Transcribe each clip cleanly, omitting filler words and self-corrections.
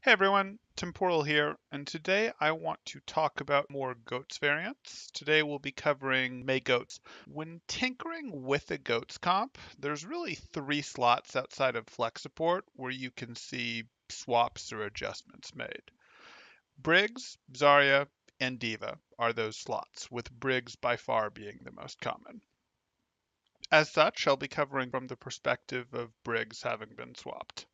Hey everyone, Temporal here, and today I want to talk about more GOATS variants. Today we'll be covering Mei GOATS. When tinkering with a GOATS comp, there's really three slots outside of Flex Support where you can see swaps or adjustments made. Briggs, Zarya, and Diva are those slots, with Briggs by far being the most common. As such, I'll be covering from the perspective of Briggs having been swapped.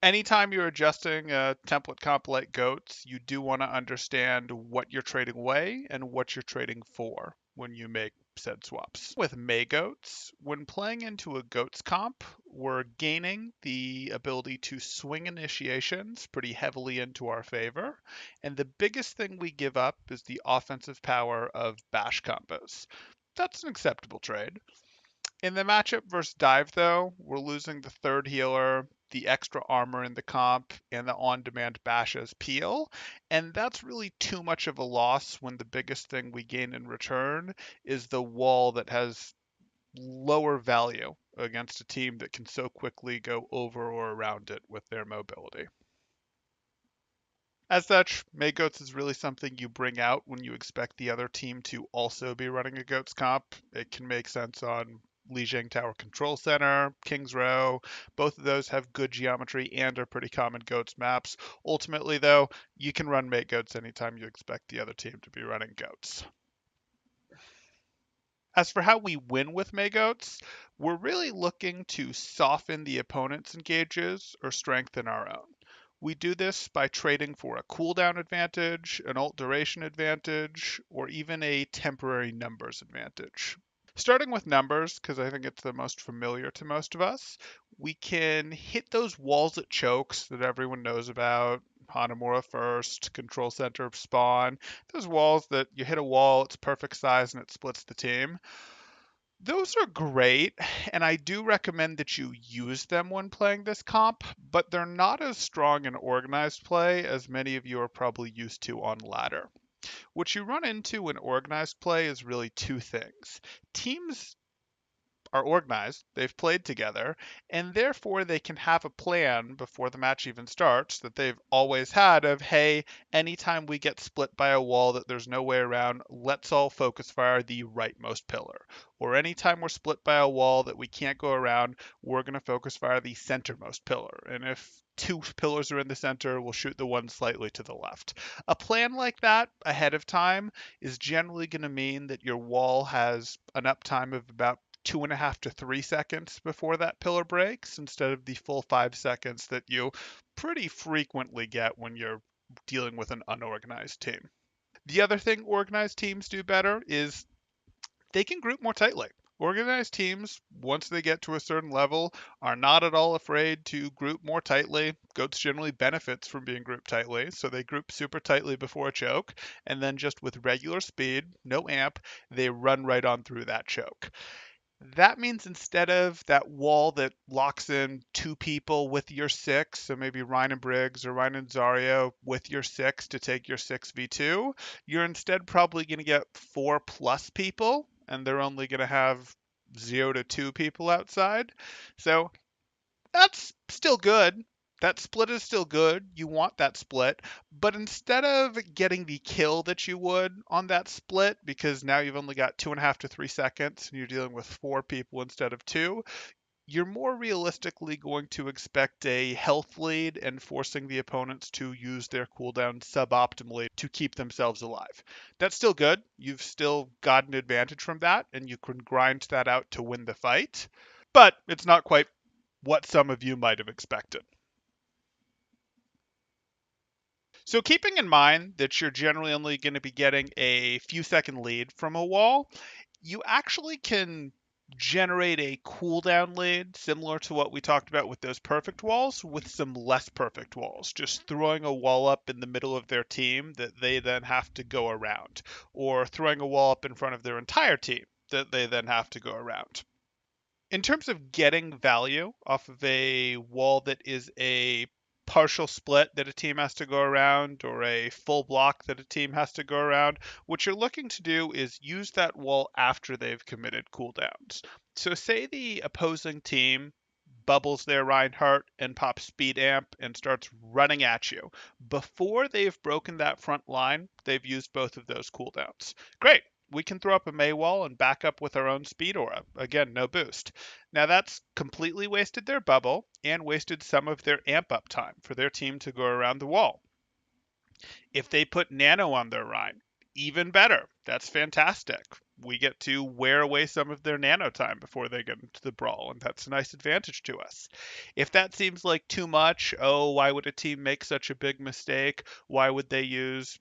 Anytime you're adjusting a template comp like goats, you do want to understand what you're trading away and what you're trading for when you make said swaps. With Mei goats, when playing into a goats comp, we're gaining the ability to swing initiations pretty heavily into our favor, and the biggest thing we give up is the offensive power of bash combos. That's an acceptable trade. In the matchup versus dive, though, we're losing the third healer, the extra armor in the comp, and the on-demand bashes peel, and that's really too much of a loss when the biggest thing we gain in return is the wall that has lower value against a team that can so quickly go over or around it with their mobility. As such, May Goats is really something you bring out when you expect the other team to also be running a Goats comp. It can make sense on Lijiang Tower Control Center, King's Row. Both of those have good geometry and are pretty common Goats maps. Ultimately, though, you can run Mate Goats anytime you expect the other team to be running Goats. As for how we win with May Goats, we're really looking to soften the opponent's engages or strengthen our own. We do this by trading for a cooldown advantage, an ult duration advantage, or even a temporary numbers advantage. Starting with numbers, because I think it's the most familiar to most of us, we can hit those walls at chokes that everyone knows about. Hanamura first, control center of spawn. Those walls that you hit a wall, it's perfect size, and it splits the team. Those are great, and I do recommend that you use them when playing this comp, but they're not as strong in organized play as many of you are probably used to on ladder. What you run into in organized play is really two things. Teams are organized, they've played together, and therefore they can have a plan before the match even starts that they've always had of, hey, anytime we get split by a wall that there's no way around, let's all focus fire the rightmost pillar. Or anytime we're split by a wall that we can't go around, we're going to focus fire the centermost pillar. And if two pillars are in the center, we'll shoot the one slightly to the left. A plan like that ahead of time is generally going to mean that your wall has an uptime of about 2.5 to 3 seconds before that pillar breaks instead of the full 5 seconds that you pretty frequently get when you're dealing with an unorganized team. The other thing organized teams do better is they can group more tightly. Organized teams, once they get to a certain level, are not at all afraid to group more tightly. Goats generally benefits from being grouped tightly, so they group super tightly before a choke, and then just with regular speed, no amp, they run right on through that choke. That means instead of that wall that locks in two people with your six, so maybe Ryan and Briggs or Ryan and Zarya with your six to take your 6v2, you're instead probably going to get 4+ people, and they're only going to have 0 to 2 people outside. So that's still good. That split is still good. You want that split. But instead of getting the kill that you would on that split, because now you've only got 2.5 to 3 seconds and you're dealing with 4 people instead of two, you're more realistically going to expect a health lead and forcing the opponents to use their cooldown suboptimally to keep themselves alive. That's still good. You've still got an advantage from that, and you can grind that out to win the fight. But it's not quite what some of you might have expected. So keeping in mind that you're generally only going to be getting a few second lead from a wall, you actually can generate a cooldown lead similar to what we talked about with those perfect walls with some less perfect walls. Just throwing a wall up in the middle of their team that they then have to go around, or throwing a wall up in front of their entire team that they then have to go around. In terms of getting value off of a wall that is a partial split that a team has to go around or a full block that a team has to go around, what you're looking to do is use that wall after they've committed cooldowns. So say the opposing team bubbles their Reinhardt and pops speed amp and starts running at you. Before they've broken that front line, they've used both of those cooldowns. Great. We can throw up a Mei wall and back up with our own speed aura. Again, no boost. Now that's completely wasted their bubble and wasted some of their amp up time for their team to go around the wall. If they put nano on their Rhine, even better. That's fantastic. We get to wear away some of their nano time before they get into the brawl, and that's a nice advantage to us. If that seems like too much, oh, why would a team make such a big mistake? Why would they use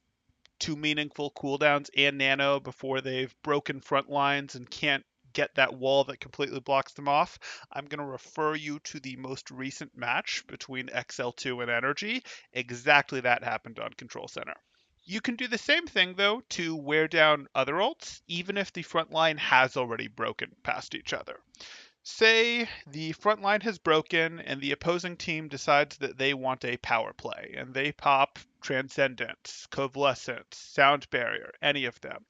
two meaningful cooldowns and nano before they've broken front lines and can't get that wall that completely blocks them off? I'm going to refer you to the most recent match between XL2 and Energy. Exactly that happened on Control Center. You can do the same thing, though, to wear down other ults, even if the front line has already broken past each other. Say the front line has broken and the opposing team decides that they want a power play, and they pop Transcendence, Covalescence, Sound Barrier, any of them.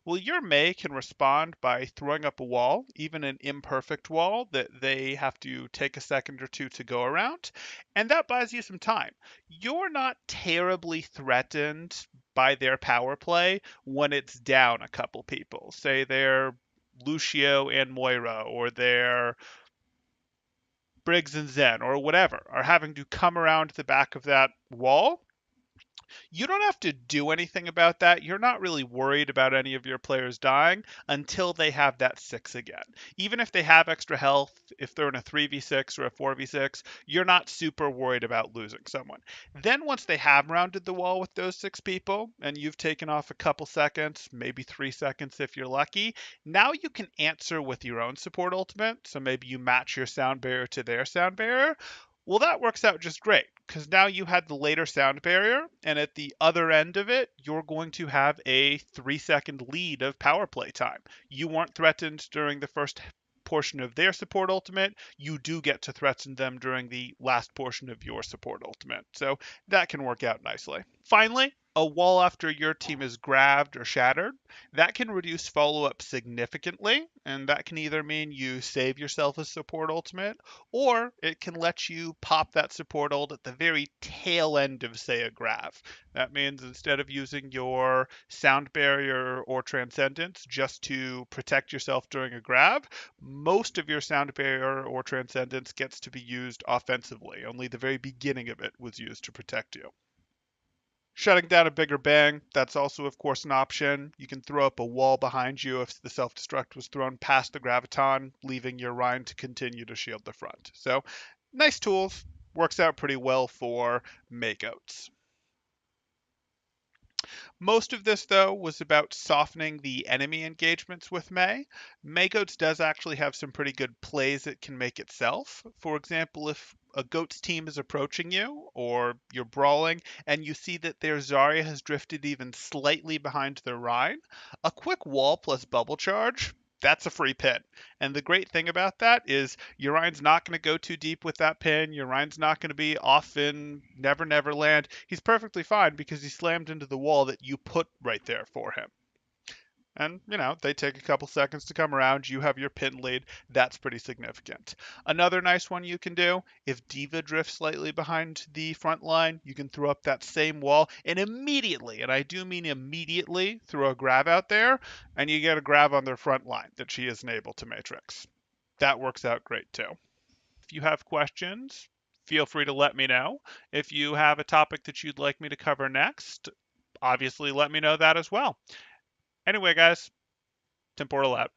Well, your Mei can respond by throwing up a wall, even an imperfect wall that they have to take a second or two to go around, and that buys you some time. You're not terribly threatened by their power play when it's down a couple people. Say they're Lucio and Moira, or they're Briggs and Zen, or whatever, are having to come around the back of that wall. You don't have to do anything about that. You're not really worried about any of your players dying until they have that 6 again. Even if they have extra health, if they're in a 3v6 or a 4v6, you're not super worried about losing someone. Then once they have rounded the wall with those 6 people, and you've taken off a couple seconds, maybe 3 seconds if you're lucky, now you can answer with your own support ultimate. So maybe you match your sound barrier to their sound barrier. Well, that works out just great because now you had the later sound barrier, and at the other end of it, you're going to have a 3-second lead of power play time. You weren't threatened during the first portion of their support ultimate. You do get to threaten them during the last portion of your support ultimate. So that can work out nicely. Finally, a wall after your team is grabbed or shattered, that can reduce follow-up significantly, and that can either mean you save yourself a support ultimate, or it can let you pop that support ult at the very tail end of, say, a grab. That means instead of using your sound barrier or transcendence just to protect yourself during a grab, most of your sound barrier or transcendence gets to be used offensively. Only the very beginning of it was used to protect you. Shutting down a bigger bang, that's also, of course, an option. You can throw up a wall behind you if the self-destruct was thrown past the graviton, leaving your Rhine to continue to shield the front. So, nice tools. Works out pretty well for Mei GOATS. Most of this, though, was about softening the enemy engagements with Mei. Mei GOATS does actually have some pretty good plays it can make itself. For example, if a GOATS team is approaching you, or you're brawling, and you see that their Zarya has drifted even slightly behind their Rhine, a quick wall plus bubble charge, that's a free pin. And the great thing about that is Urine's not going to go too deep with that pin. Urine's not going to be off in Never Never Land. He's perfectly fine because he slammed into the wall that you put right there for him. And, they take a couple seconds to come around. You have your pin lead. That's pretty significant. Another nice one you can do, if Diva drifts slightly behind the front line, you can throw up that same wall and immediately, and I do mean immediately, throw a grab out there, and you get a grab on their front line that she isn't able to matrix. That works out great too. If you have questions, feel free to let me know. If you have a topic that you'd like me to cover next, obviously let me know that as well. Anyway, guys, Temporal out.